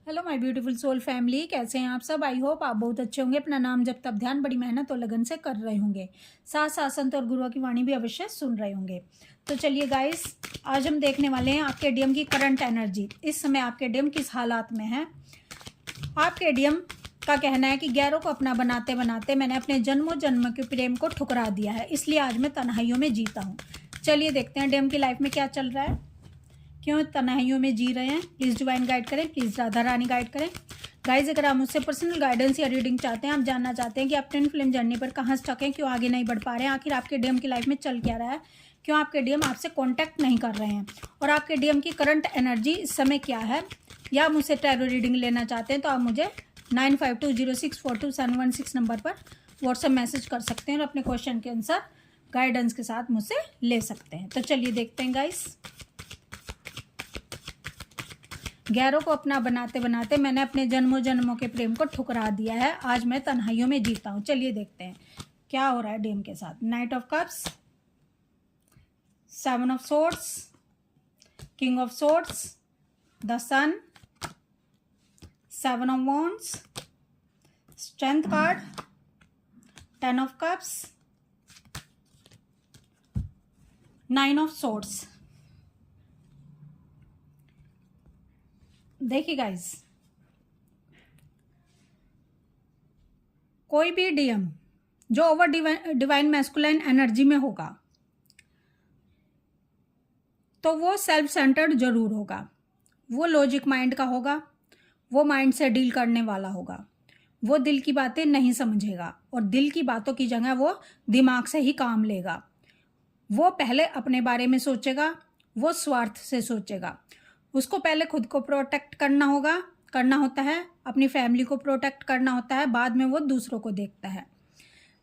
Hello my beautiful soul family, कैसे हैं आप सब। आई होप आप बहुत अच्छे होंगे। अपना नाम जब तब ध्यान बड़ी मेहनत और लगन से कर रहे होंगे। साथ साथ संत और गुरुओं की वाणी भी अवश्य सुन रहे होंगे। तो चलिए गाइस, आज हम देखने वाले हैं आपके डीएम की करंट एनर्जी। इस समय आपके डीएम किस हालात में है। आपके डीएम का कहना है कि गैरों को अपना बनाते बनाते मैंने अपने जन्मों जन्म के प्रेम को ठुकरा दिया है, इसलिए आज मैं तन्हाइयों में जीता हूँ। चलिए देखते हैं डीएम की लाइफ में क्या चल रहा है, क्यों तन्हाइयों में जी रहे हैं। प्लीज़ डिवाइन गाइड करें, प्लीज़ राधा रानी गाइड करें। गाइज, अगर आप मुझसे पर्सनल गाइडेंस या रीडिंग चाहते हैं, आप जानना चाहते हैं कि आप ट्विन फ्लेम जर्नी पर कहाँ स्टक हैं, क्यों आगे नहीं बढ़ पा रहे हैं, आखिर आपके डीएम की लाइफ में चल क्या रहा है, क्यों आपके डीएम आपसे कॉन्टैक्ट नहीं कर रहे हैं, और आपके डीएम की करंट एनर्जी इस समय क्या है, या मुझसे टैरो रीडिंग लेना चाहते हैं, तो आप मुझे 9520642716 नंबर पर व्हाट्सएप मैसेज कर सकते हैं और अपने क्वेश्चन के आंसर गाइडेंस के साथ मुझसे ले सकते हैं। तो चलिए देखते हैं गाइस। गैरों को अपना बनाते बनाते मैंने अपने जन्मों जन्मों के प्रेम को ठुकरा दिया है, आज मैं तन्हाइयों में जीता हूँ। चलिए देखते हैं क्या हो रहा है डीएम के साथ। Knight of cups, 7 of swords, king of swords, the sun, 7 of wands, strength card, 10 of cups, 9 of swords. देखिए गाइस, कोई भी डीएम जो ओवर डिवाइन मैस्कुलाइन एनर्जी में होगा तो वो सेल्फ सेंटर्ड जरूर होगा, वो लॉजिक माइंड का होगा, वो माइंड से डील करने वाला होगा, वो दिल की बातें नहीं समझेगा और दिल की बातों की जगह वो दिमाग से ही काम लेगा। वो पहले अपने बारे में सोचेगा, वो स्वार्थ से सोचेगा। उसको पहले खुद को प्रोटेक्ट करना होता है, अपनी फैमिली को प्रोटेक्ट करना होता है, बाद में वो दूसरों को देखता है।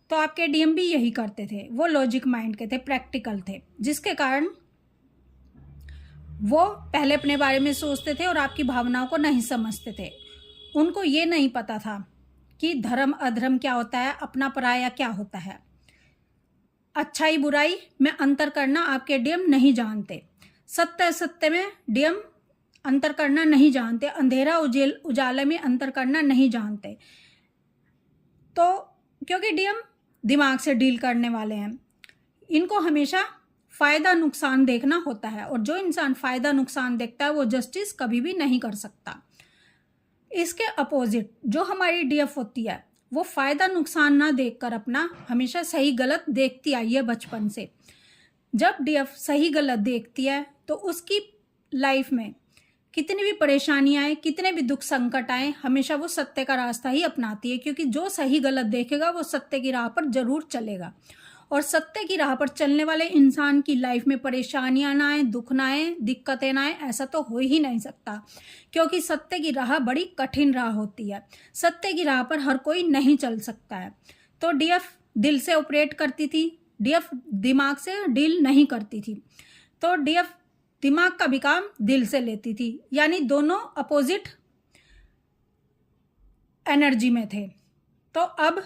तो आपके डीएम भी यही करते थे, वो लॉजिक माइंड के थे, प्रैक्टिकल थे, जिसके कारण वो पहले अपने बारे में सोचते थे और आपकी भावनाओं को नहीं समझते थे। उनको ये नहीं पता था कि धर्म अधर्म क्या होता है, अपना पराया क्या होता है, अच्छाई बुराई में अंतर करना आपके डीएम नहीं जानते। सत्य सत्य में डीएम अंतर करना नहीं जानते, अंधेरा उजाले में अंतर करना नहीं जानते। तो क्योंकि डीएम दिमाग से डील करने वाले हैं, इनको हमेशा फायदा नुकसान देखना होता है, और जो इंसान फायदा नुकसान देखता है वो जस्टिस कभी भी नहीं कर सकता। इसके अपोजिट जो हमारी डीएफ होती है, वो फायदा नुकसान ना देखकर अपना हमेशा सही गलत देखती आई है बचपन से। जब डीएफ सही गलत देखती है तो उसकी लाइफ में कितनी भी परेशानियां आए, कितने भी दुख संकट आए, हमेशा वो सत्य का रास्ता ही अपनाती है, क्योंकि जो सही गलत देखेगा वो सत्य की राह पर जरूर चलेगा। और सत्य की राह पर चलने वाले इंसान की लाइफ में परेशानियां ना आए, दुख ना आए, दिक्कतें ना आए, ऐसा तो हो ही नहीं सकता, क्योंकि सत्य की राह बड़ी कठिन राह होती है। सत्य की राह पर हर कोई नहीं चल सकता है। तो डीएफ दिल से ऑपरेट करती थी, डीएफ दिमाग से डील नहीं करती थी। तो डीएफ दिमाग का भी काम दिल से लेती थी, यानी दोनों अपोजिट एनर्जी में थे। तो अब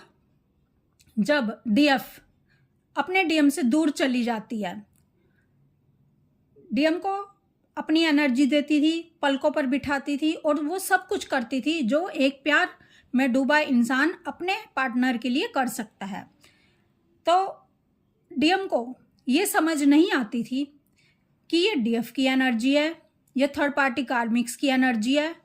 जब डीएफ अपने डीएम से दूर चली जाती है, डीएम को अपनी एनर्जी देती थी, पलकों पर बिठाती थी, और वो सब कुछ करती थी जो एक प्यार में डूबा इंसान अपने पार्टनर के लिए कर सकता है। तो डीएम को ये समझ नहीं आती थी कि ये डीएफ की एनर्जी है, ये थर्ड पार्टी कार्मिक्स की एनर्जी है,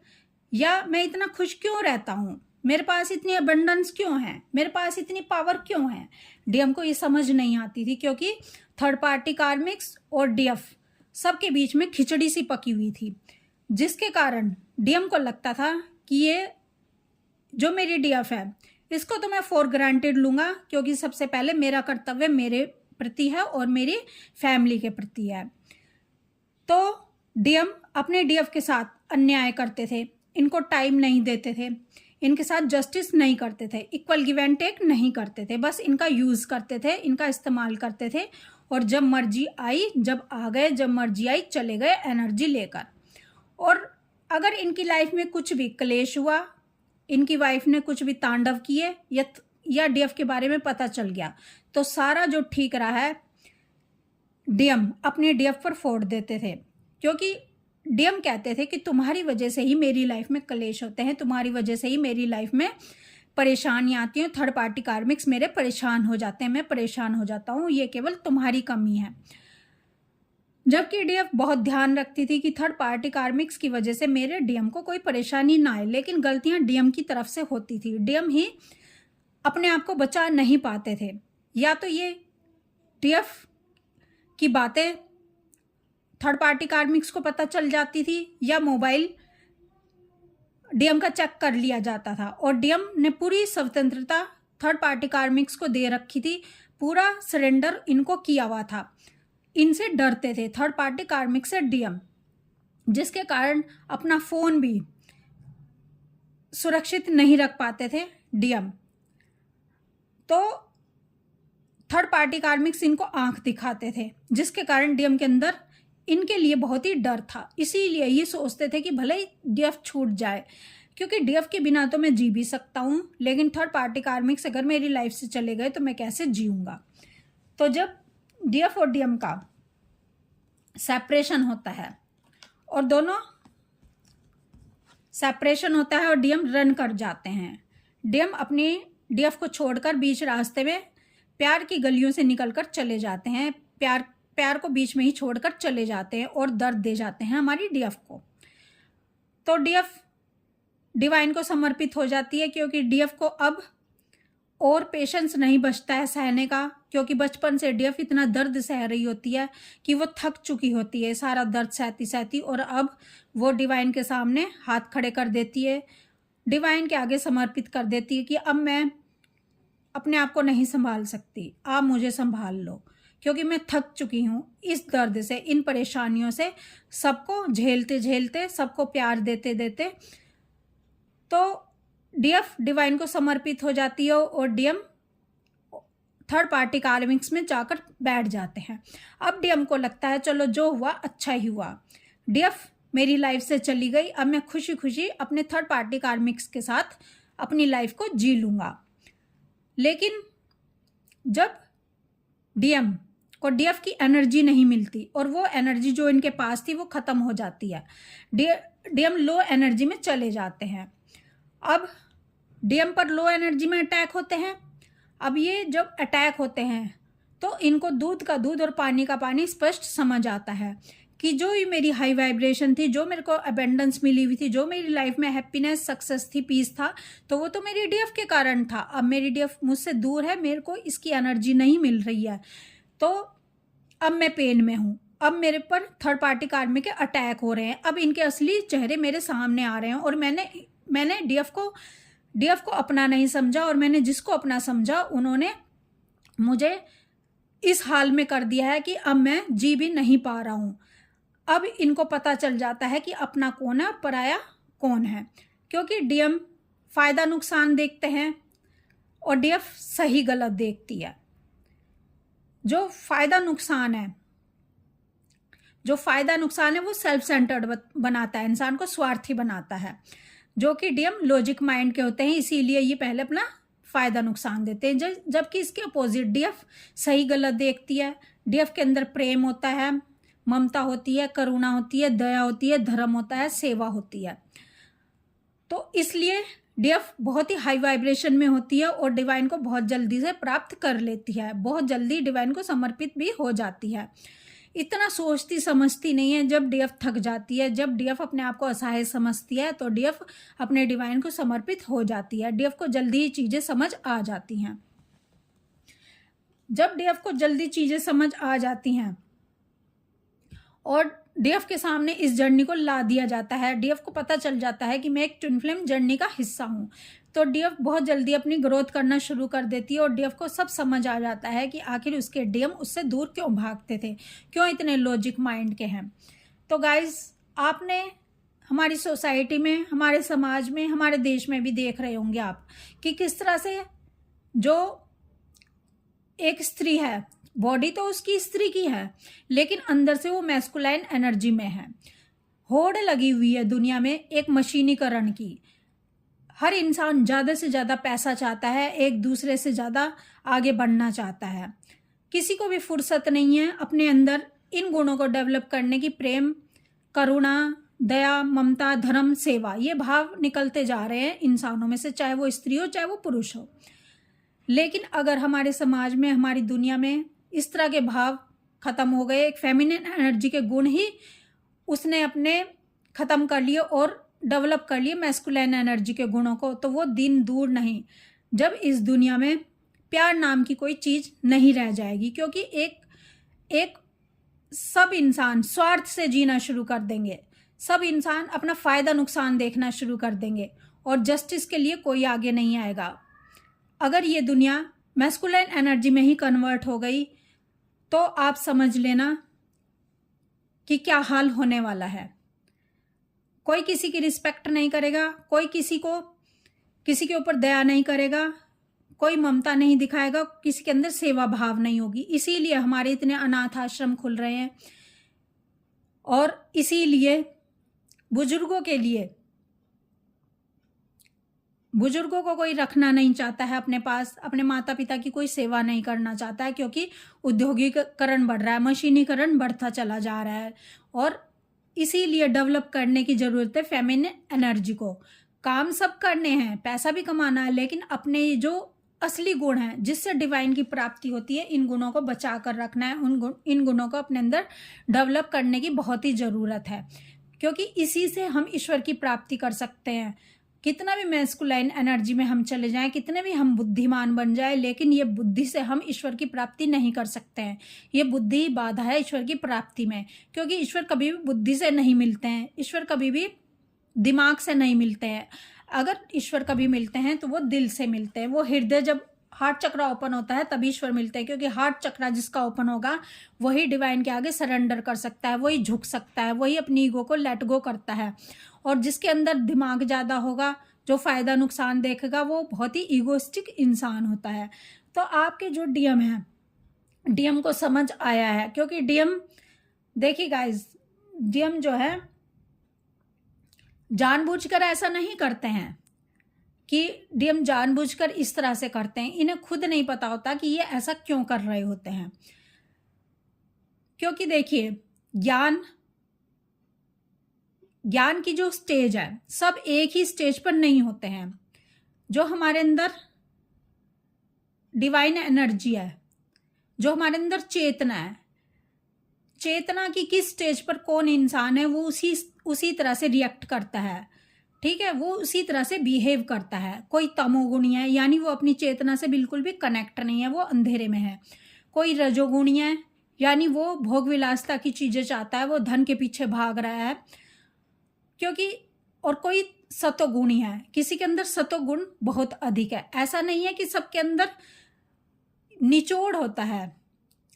या मैं इतना खुश क्यों रहता हूँ, मेरे पास इतनी अबंडेंस क्यों है, मेरे पास इतनी पावर क्यों है। डीएम को ये समझ नहीं आती थी, क्योंकि थर्ड पार्टी कार्मिक्स और डीएफ सबके बीच में खिचड़ी सी पकी हुई थी, जिसके कारण डीएम को लगता था कि ये जो मेरी डीएफ है इसको तो मैं फॉर ग्रांटेड लूँगा, क्योंकि सबसे पहले मेरा कर्तव्य मेरे प्रति है और मेरी फैमिली के प्रति है। तो डीएम अपने डीएफ के साथ अन्याय करते थे, इनको टाइम नहीं देते थे, इनके साथ जस्टिस नहीं करते थे, इक्वल गिव एंड टेक नहीं करते थे, बस इनका यूज़ करते थे, इनका इस्तेमाल करते थे, और जब मर्जी आई जब आ गए, जब मर्जी आई चले गए एनर्जी लेकर। और अगर इनकी लाइफ में कुछ भी क्लेश हुआ, इनकी वाइफ ने कुछ भी तांडव किए, या डीएफ के बारे में पता चल गया, तो सारा जो ठीक रहा है डीएम अपने डीएफ पर फोड़ देते थे, क्योंकि डीएम कहते थे कि तुम्हारी वजह से ही मेरी लाइफ में कलेश होते हैं, तुम्हारी वजह से ही मेरी लाइफ में परेशानियाँ आती हैं, थर्ड पार्टी कार्मिक्स मेरे परेशान हो जाते हैं, मैं परेशान हो जाता हूँ, ये केवल तुम्हारी कमी है। जबकि डीएफ बहुत ध्यान रखती थी कि थर्ड पार्टी कार्मिक्स की वजह से मेरे डीएम को कोई परेशानी ना आए, लेकिन गलतियाँ डीएम की तरफ से होती थी। डीएम ही अपने आप को बचा नहीं पाते थे, या तो ये डीएफ की बातें थर्ड पार्टी कार्मिक्स को पता चल जाती थी, या मोबाइल डीएम का चेक कर लिया जाता था, और डीएम ने पूरी स्वतंत्रता थर्ड पार्टी कार्मिक्स को दे रखी थी, पूरा सरेंडर इनको किया हुआ था। इनसे डरते थे थर्ड पार्टी कार्मिक से डीएम, जिसके कारण अपना फ़ोन भी सुरक्षित नहीं रख पाते थे डीएम। तो थर्ड पार्टी कार्मिक्स इनको आंख दिखाते थे, जिसके कारण डीएम के अंदर इनके लिए बहुत ही डर था। इसीलिए ये सोचते थे कि भले ही डीएफ छूट जाए, क्योंकि डीएफ के बिना तो मैं जी भी सकता हूँ, लेकिन थर्ड पार्टी कार्मिक्स अगर मेरी लाइफ से चले गए तो मैं कैसे जीऊँगा। तो जब डीएफ और डीएम का सेपरेशन होता है और दोनों सेपरेशन होता है और डीएम रन कर जाते हैं, डीएम अपनी डीएफ को छोड़कर बीच रास्ते में प्यार की गलियों से निकलकर चले जाते हैं, प्यार को बीच में ही छोड़कर चले जाते हैं और दर्द दे जाते हैं हमारी डीएफ को। तो डीएफ डिवाइन को समर्पित हो जाती है, क्योंकि डीएफ को अब और पेशेंस नहीं बचता है सहने का, क्योंकि बचपन से डीएफ इतना दर्द सह रही होती है कि वो थक चुकी होती है सारा दर्द सहती सहती, और अब वो डिवाइन के सामने हाथ खड़े कर देती है, डिवाइन के आगे समर्पित कर देती है कि अब मैं अपने आप को नहीं संभाल सकती, आप मुझे संभाल लो, क्योंकि मैं थक चुकी हूँ इस दर्द से, इन परेशानियों से, सबको झेलते झेलते, सबको प्यार देते देते। तो डीएफ डिवाइन को समर्पित हो जाती है और डीएम थर्ड पार्टी कार्मिक्स में जाकर बैठ जाते हैं। अब डीएम को लगता है चलो जो हुआ अच्छा ही हुआ, डीएफ मेरी लाइफ से चली गई, अब मैं खुशी खुशी अपने थर्ड पार्टी कार्मिक्स के साथ अपनी लाइफ को जी लूँगा। लेकिन जब डीएम को डीएफ की एनर्जी नहीं मिलती और वो एनर्जी जो इनके पास थी वो ख़त्म हो जाती है, डीएम लो एनर्जी में चले जाते हैं। अब डीएम पर लो एनर्जी में अटैक होते हैं। अब ये जब अटैक होते हैं तो इनको दूध का दूध और पानी का पानी स्पष्ट समझ आता है कि जो ही मेरी हाई वाइब्रेशन थी, जो मेरे को अबेंडेंस मिली हुई थी, जो मेरी लाइफ में हैप्पीनेस, सक्सेस थी, पीस था, तो वो तो मेरी डीएफ के कारण था। अब मेरी डीएफ मुझसे दूर है, मेरे को इसकी एनर्जी नहीं मिल रही है, तो अब मैं पेन में हूँ, अब मेरे पर थर्ड पार्टी कार्मिक के अटैक हो रहे हैं, अब इनके असली चेहरे मेरे सामने आ रहे हैं, और मैंने डीएफ को अपना नहीं समझा, और मैंने जिसको अपना समझा उन्होंने मुझे इस हाल में कर दिया है कि अब मैं जी भी नहीं पा रहा हूँ। अब इनको पता चल जाता है कि अपना कौन है, पराया कौन है, क्योंकि डीएम फ़ायदा नुकसान देखते हैं और डीएफ सही गलत देखती है। जो फ़ायदा नुकसान है वो सेल्फ सेंटर्ड बनाता है, इंसान को स्वार्थी बनाता है, जो कि डीएम लॉजिक माइंड के होते हैं, इसीलिए ये पहले अपना फ़ायदा नुकसान देते हैं। जबकि इसके अपोजिट डीएफ सही गलत देखती है। डीएफ के अंदर प्रेम होता है, ममता होती है, करुणा होती है, दया होती है, धर्म होता है, सेवा होती है। तो इसलिए डीएफ बहुत ही हाई वाइब्रेशन में होती है और डिवाइन को बहुत जल्दी से प्राप्त कर लेती है, बहुत जल्दी डिवाइन को समर्पित भी हो जाती है। इतना सोचती समझती नहीं है। जब डीएफ थक जाती है, जब डीएफ अपने आप को असहाय समझती है, तो डीएफ अपने डिवाइन को समर्पित हो जाती है। डीएफ को जल्दी ही चीज़ें समझ आ जाती हैं। जब डीएफ को जल्दी चीज़ें समझ आ जाती हैं और डीएफ के सामने इस जर्नी को ला दिया जाता है, डीएफ को पता चल जाता है कि मैं एक ट्विन फ्लेम जर्नी का हिस्सा हूँ, तो डीएफ बहुत जल्दी अपनी ग्रोथ करना शुरू कर देती है और डीएफ को सब समझ आ जाता है कि आखिर उसके डीएम उससे दूर क्यों भागते थे, क्यों इतने लॉजिक माइंड के हैं। तो गाइज, आपने हमारी सोसाइटी में, हमारे समाज में, हमारे देश में भी देख रहे होंगे आप कि किस तरह से जो एक स्त्री है, बॉडी तो उसकी स्त्री की है, लेकिन अंदर से वो मैस्कुलाइन एनर्जी में है। होड़ लगी हुई है दुनिया में एक मशीनीकरण की। हर इंसान ज़्यादा से ज़्यादा पैसा चाहता है, एक दूसरे से ज़्यादा आगे बढ़ना चाहता है। किसी को भी फुर्सत नहीं है अपने अंदर इन गुणों को डेवलप करने की, प्रेम, करुणा, दया, ममता, धर्म, सेवा, ये भाव निकलते जा रहे हैं इंसानों में से, चाहे वो स्त्री हो चाहे वो पुरुष हो। लेकिन अगर हमारे समाज में, हमारी दुनिया में इस तरह के भाव खत्म हो गए, एक फेमिनिन एनर्जी के गुण ही उसने अपने खत्म कर लिए और डेवलप कर लिए मैस्कुलिन एनर्जी के गुणों को, तो वो दिन दूर नहीं जब इस दुनिया में प्यार नाम की कोई चीज़ नहीं रह जाएगी। क्योंकि एक सब इंसान स्वार्थ से जीना शुरू कर देंगे, सब इंसान अपना फ़ायदा नुकसान देखना शुरू कर देंगे और जस्टिस के लिए कोई आगे नहीं आएगा। अगर ये दुनिया मैस्कुलिन एनर्जी में ही कन्वर्ट हो गई तो आप समझ लेना कि क्या हाल होने वाला है। कोई किसी की रिस्पेक्ट नहीं करेगा, कोई किसी के ऊपर दया नहीं करेगा, कोई ममता नहीं दिखाएगा, किसी के अंदर सेवा भाव नहीं होगी। इसीलिए हमारे इतने अनाथ आश्रम खुल रहे हैं और इसीलिए बुजुर्गों को कोई रखना नहीं चाहता है अपने पास, अपने माता पिता की कोई सेवा नहीं करना चाहता है, क्योंकि औद्योगिकरण बढ़ रहा है, मशीनीकरण बढ़ता चला जा रहा है। और इसीलिए डेवलप करने की ज़रूरत है फेमिनिन एनर्जी को। काम सब करने हैं, पैसा भी कमाना है, लेकिन अपने जो असली गुण हैं जिससे डिवाइन की प्राप्ति होती है, इन गुणों को बचा कर रखना है, इन गुणों को अपने अंदर डेवलप करने की बहुत ही ज़रूरत है, क्योंकि इसी से हम ईश्वर की प्राप्ति कर सकते हैं। कितना भी मैस्कुलाइन एनर्जी में हम चले जाएं, कितने भी हम बुद्धिमान बन जाएं, लेकिन ये बुद्धि से हम ईश्वर की प्राप्ति नहीं कर सकते हैं। ये बुद्धि ही बाधा है ईश्वर की प्राप्ति में, क्योंकि ईश्वर कभी भी बुद्धि से नहीं मिलते हैं, ईश्वर कभी भी दिमाग से नहीं मिलते हैं। अगर ईश्वर कभी मिलते हैं तो वो दिल से मिलते हैं। वो हृदय, जब हार्ट चक्रा ओपन होता है तभी ईश्वर मिलते हैं, क्योंकि हार्ट चक्रा जिसका ओपन होगा वही डिवाइन के आगे सरेंडर कर सकता है, वही झुक सकता है, वही अपनी ईगो को लेट गो करता है। और जिसके अंदर दिमाग ज़्यादा होगा, जो फ़ायदा नुकसान देखेगा, वो बहुत ही ईगोइस्टिक इंसान होता है। तो आपके जो डीएम हैं, डीएम को समझ आया है, क्योंकि डीएम, देखिए गाइस, डीएम जो है जानबूझकर ऐसा नहीं करते हैं कि डीएम जानबूझकर इस तरह से करते हैं। इन्हें खुद नहीं पता होता कि ये ऐसा क्यों कर रहे होते हैं। क्योंकि देखिए, ज्ञान की जो स्टेज है, सब एक ही स्टेज पर नहीं होते हैं। जो हमारे अंदर डिवाइन एनर्जी है, जो हमारे अंदर चेतना है, चेतना की किस स्टेज पर कौन इंसान है, वो उसी तरह से रिएक्ट करता है, ठीक है, वो उसी तरह से बिहेव करता है। कोई तमोगुणी है, यानी वो अपनी चेतना से बिल्कुल भी कनेक्ट नहीं है, वो अंधेरे में है। कोई रजोगुणी है, यानी वो भोग विलासता की चीज़ें चाहता है, वो धन के पीछे भाग रहा है, क्योंकि, और कोई सतोगुणी है, किसी के अंदर सतोगुण बहुत अधिक है। ऐसा नहीं है कि सबके अंदर निचोड़ होता है,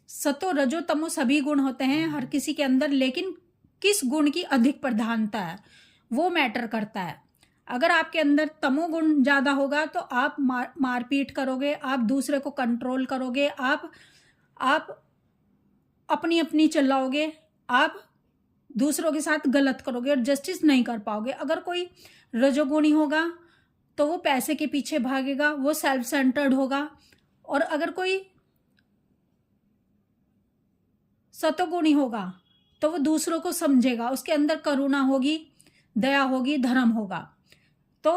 सतो रजो तमो सभी गुण होते हैं हर किसी के अंदर, लेकिन किस गुण की अधिक प्रधानता है वो मैटर करता है। अगर आपके अंदर तमोगुण ज़्यादा होगा तो आप मारपीट करोगे, आप दूसरे को कंट्रोल करोगे, आप अपनी चलाओगे, आप दूसरों के साथ गलत करोगे और जस्टिस नहीं कर पाओगे। अगर कोई रजोगुणी होगा तो वो पैसे के पीछे भागेगा, वो सेल्फ सेंटर्ड होगा। और अगर कोई सतोगुणी होगा तो वो दूसरों को समझेगा, उसके अंदर करुणा होगी, दया होगी, धर्म होगा। तो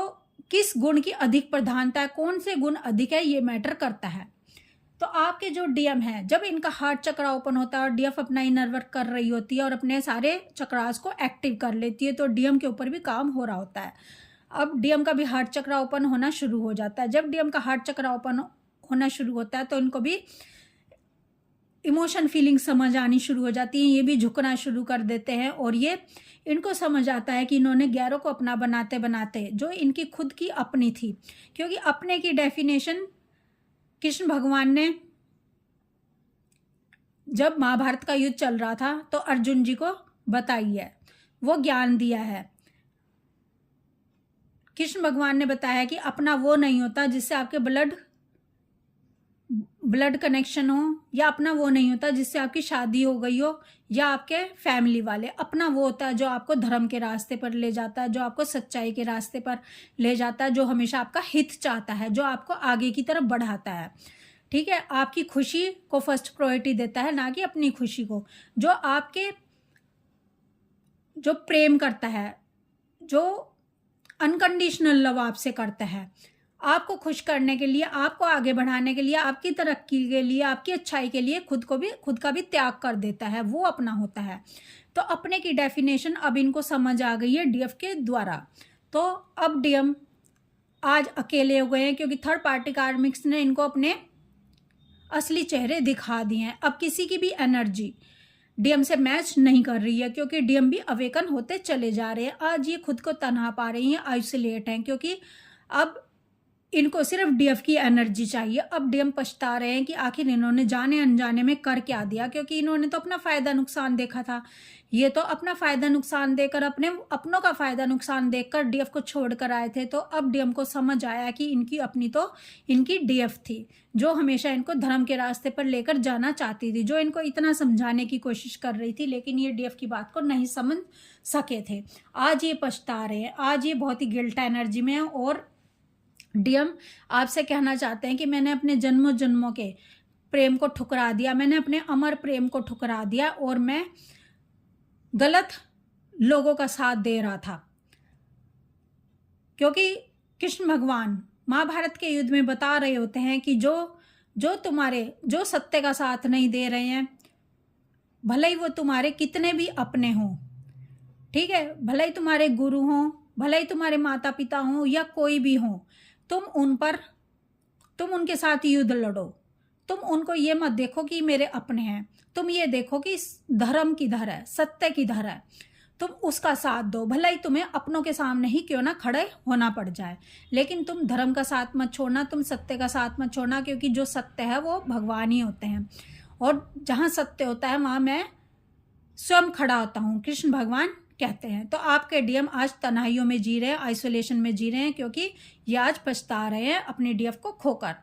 किस गुण की अधिक प्रधानता है, कौन से गुण अधिक है, ये मैटर करता है। तो आपके जो डीएम है, जब इनका हार्ट चक्रा ओपन होता है और डीएफ अपना इनर वर्क कर रही होती है और अपने सारे चक्रास को एक्टिव कर लेती है, तो डीएम के ऊपर भी काम हो रहा होता है। अब डीएम का भी हार्ट चक्रा ओपन होना शुरू हो जाता है। जब डीएम का हार्ट चक्रा ओपन होना शुरू होता है तो इनको भी इमोशन फीलिंग समझ आनी शुरू हो जाती है, ये भी झुकना शुरू कर देते हैं। और ये इनको समझ आता है कि इन्होंने गैरों को अपना बनाते बनाते जो इनकी खुद की अपनी थी, क्योंकि अपने की डेफिनेशन कृष्ण भगवान ने, जब महाभारत का युद्ध चल रहा था तो अर्जुन जी को बताई है, वो ज्ञान दिया है। कृष्ण भगवान ने बताया कि अपना वो नहीं होता जिससे आपके ब्लड कनेक्शन हो, या अपना वो नहीं होता जिससे आपकी शादी हो गई हो या आपके फैमिली वाले। अपना वो होता है जो आपको धर्म के रास्ते पर ले जाता है, जो आपको सच्चाई के रास्ते पर ले जाता है, जो हमेशा आपका हित चाहता है, जो आपको आगे की तरफ बढ़ाता है, ठीक है, आपकी खुशी को फर्स्ट प्रायोरिटी देता है, ना कि अपनी खुशी को। जो आपके जो प्रेम करता है, जो अनकंडीशनल लव आपसे करता है, आपको खुश करने के लिए, आपको आगे बढ़ाने के लिए, आपकी तरक्की के लिए, आपकी अच्छाई के लिए खुद का भी त्याग कर देता है, वो अपना होता है। तो अपने की डेफिनेशन अब इनको समझ आ गई है डीएफ के द्वारा। तो अब डीएम आज अकेले हो गए हैं क्योंकि थर्ड पार्टी कार्मिक्स ने इनको अपने असली चेहरे दिखा दिए हैं। अब किसी की भी एनर्जी डीएम से मैच नहीं कर रही है क्योंकि डीएम भी अवेकन होते चले जा रहे हैं। आज ये खुद को तन्हा पा रही हैं, आइसोलेट हैं, क्योंकि अब इनको सिर्फ डीएफ की एनर्जी चाहिए। अब डीएम पछता रहे हैं कि आखिर इन्होंने जाने अनजाने में कर क्या दिया, क्योंकि इन्होंने तो अपना फ़ायदा नुकसान देखा था। ये तो अपना फ़ायदा नुकसान देकर, अपनों का फ़ायदा नुकसान देखकर डीएफ को छोड़ कर आए थे। तो अब डीएम को समझ आया कि इनकी अपनी तो इनकी डीएफ थी, जो हमेशा इनको धर्म के रास्ते पर लेकर जाना चाहती थी, जो इनको इतना समझाने की कोशिश कर रही थी, लेकिन ये डीएफ की बात को नहीं समझ सके थे। आज ये पछता रहे हैं, आज ये बहुत ही गिल्ट एनर्जी में है। और डीएम आपसे कहना चाहते हैं कि मैंने अपने जन्मों जन्मों के प्रेम को ठुकरा दिया, मैंने अपने अमर प्रेम को ठुकरा दिया और मैं गलत लोगों का साथ दे रहा था। क्योंकि कृष्ण भगवान महाभारत के युद्ध में बता रहे होते हैं कि जो सत्य का साथ नहीं दे रहे हैं, भले ही वो तुम्हारे कितने भी अपने हों, ठीक है, भले ही तुम्हारे गुरु हों, भले ही तुम्हारे माता पिता हों या कोई भी हो, तुम उनके साथ युद्ध लड़ो। तुम उनको ये मत देखो कि मेरे अपने हैं, तुम ये देखो कि धर्म किधर है, सत्य किधर है, तुम उसका साथ दो। भले ही तुम्हें अपनों के सामने ही क्यों ना खड़े होना पड़ जाए, लेकिन तुम धर्म का साथ मत छोड़ना, तुम सत्य का साथ मत छोड़ना, क्योंकि जो सत्य है वो भगवान ही होते हैं। और जहाँ सत्य होता है वहाँ मैं स्वयं खड़ा होता हूँ, कृष्ण भगवान कहते हैं। तो आपके डीएम आज तन्हाइयों में जी रहे हैं, आइसोलेशन में जी रहे हैं, क्योंकि ये आज पछता रहे हैं अपने डीएफ को खोकर।